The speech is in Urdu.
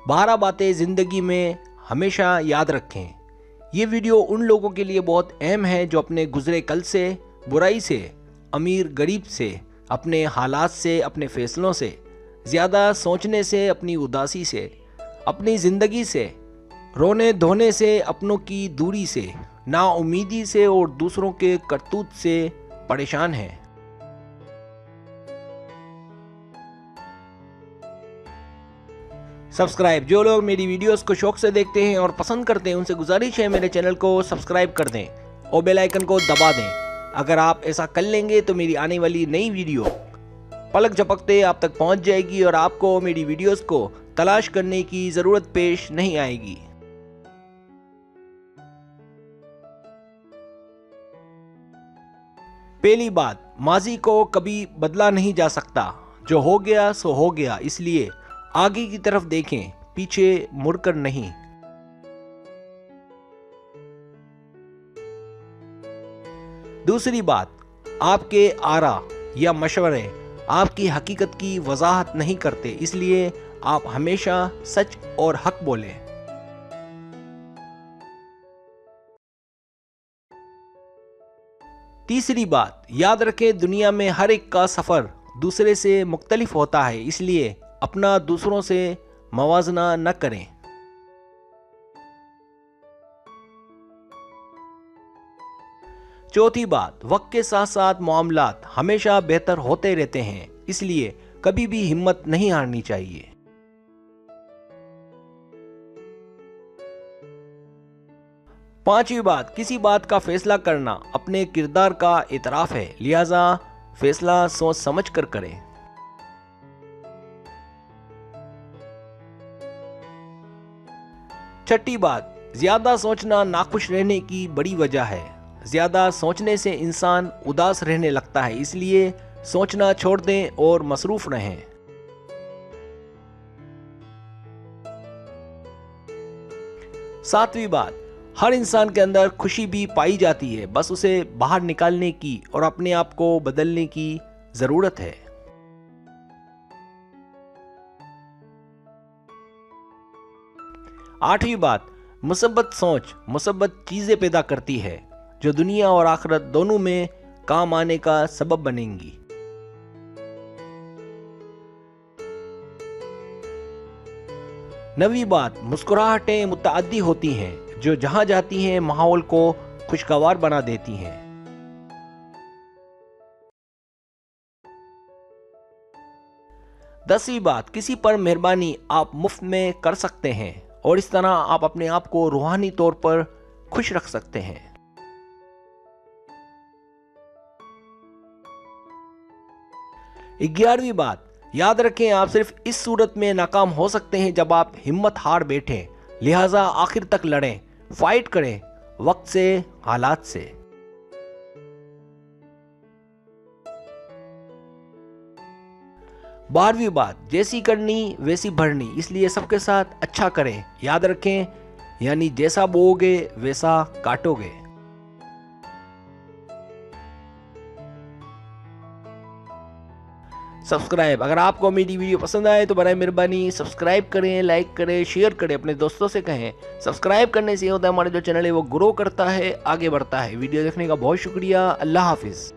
12 باتیں زندگی میں ہمیشہ یاد رکھیں۔ یہ ویڈیو ان لوگوں کے لیے بہت اہم ہے جو اپنے گزرے کل سے، برائی سے، امیر غریب سے، اپنے حالات سے، اپنے فیصلوں سے، زیادہ سوچنے سے، اپنی اداسی سے، اپنی زندگی سے، رونے دھونے سے، اپنوں کی دوری سے، نا امیدی سے اور دوسروں کے کرتوت سے پریشان ہیں۔ سبسکرائب، جو لوگ میری ویڈیوز کو شوق سے دیکھتے ہیں اور پسند کرتے ہیں ان سے گزارش ہے میرے چینل کو سبسکرائب کر دیں اور بیل آئیکن کو دبا دیں۔ اگر آپ ایسا کر لیں گے تو میری آنے والی نئی ویڈیو پلک جھپکتے آپ تک پہنچ جائے گی اور آپ کو میری ویڈیوز کو تلاش کرنے کی ضرورت پیش نہیں آئے گی۔ پہلی بات، ماضی کو کبھی بدلا نہیں جا سکتا، جو ہو گیا سو ہو گیا، اس لیے آگے کی طرف دیکھیں، پیچھے مڑ کر نہیں۔ دوسری بات، آپ کے آرا یا مشورے آپ کی حقیقت کی وضاحت نہیں کرتے، اس لیے آپ ہمیشہ سچ اور حق بولیں۔ تیسری بات، یاد رکھیں دنیا میں ہر ایک کا سفر دوسرے سے مختلف ہوتا ہے، اس لیے اپنا دوسروں سے موازنہ نہ کریں۔ چوتھی بات، وقت کے ساتھ ساتھ معاملات ہمیشہ بہتر ہوتے رہتے ہیں، اس لیے کبھی بھی ہمت نہیں ہارنی چاہیے۔ پانچویں بات، کسی بات کا فیصلہ کرنا اپنے کردار کا اعتراف ہے، لہذا فیصلہ سوچ سمجھ کر کریں۔ چھٹی بات، زیادہ سوچنا ناخوش رہنے کی بڑی وجہ ہے، زیادہ سوچنے سے انسان اداس رہنے لگتا ہے، اس لیے سوچنا چھوڑ دیں اور مصروف رہیں۔ ساتویں بات، ہر انسان کے اندر خوشی بھی پائی جاتی ہے، بس اسے باہر نکالنے کی اور اپنے آپ کو بدلنے کی ضرورت ہے۔ آٹھویں بات، مثبت سوچ مثبت چیزیں پیدا کرتی ہے جو دنیا اور آخرت دونوں میں کام آنے کا سبب بنیں گی۔ نویں بات، مسکراہٹیں متعدی ہوتی ہیں جو جہاں جاتی ہیں ماحول کو خوشگوار بنا دیتی ہیں۔ 10ویں بات، کسی پر مہربانی آپ مفت میں کر سکتے ہیں اور اس طرح آپ اپنے آپ کو روحانی طور پر خوش رکھ سکتے ہیں۔ 11ویں بات، یاد رکھیں آپ صرف اس صورت میں ناکام ہو سکتے ہیں جب آپ ہمت ہار بیٹھیں، لہٰذا آخر تک لڑیں، فائٹ کریں وقت سے، حالات سے۔ 12ویں بات، جیسی کرنی ویسی بھرنی، اس لیے سب کے ساتھ اچھا کریں، یاد رکھیں یعنی جیسا بو گے ویسا کاٹو گے۔ سبسکرائب، اگر آپ کو میری ویڈیو پسند آئے تو برائے مہربانی سبسکرائب کریں، لائک کریں، شیئر کریں، اپنے دوستوں سے کہیں۔ سبسکرائب کرنے سے یہ ہوتا ہے ہمارا جو چینل ہے وہ گرو کرتا ہے، آگے بڑھتا ہے۔ ویڈیو دیکھنے کا بہت شکریہ، اللہ حافظ۔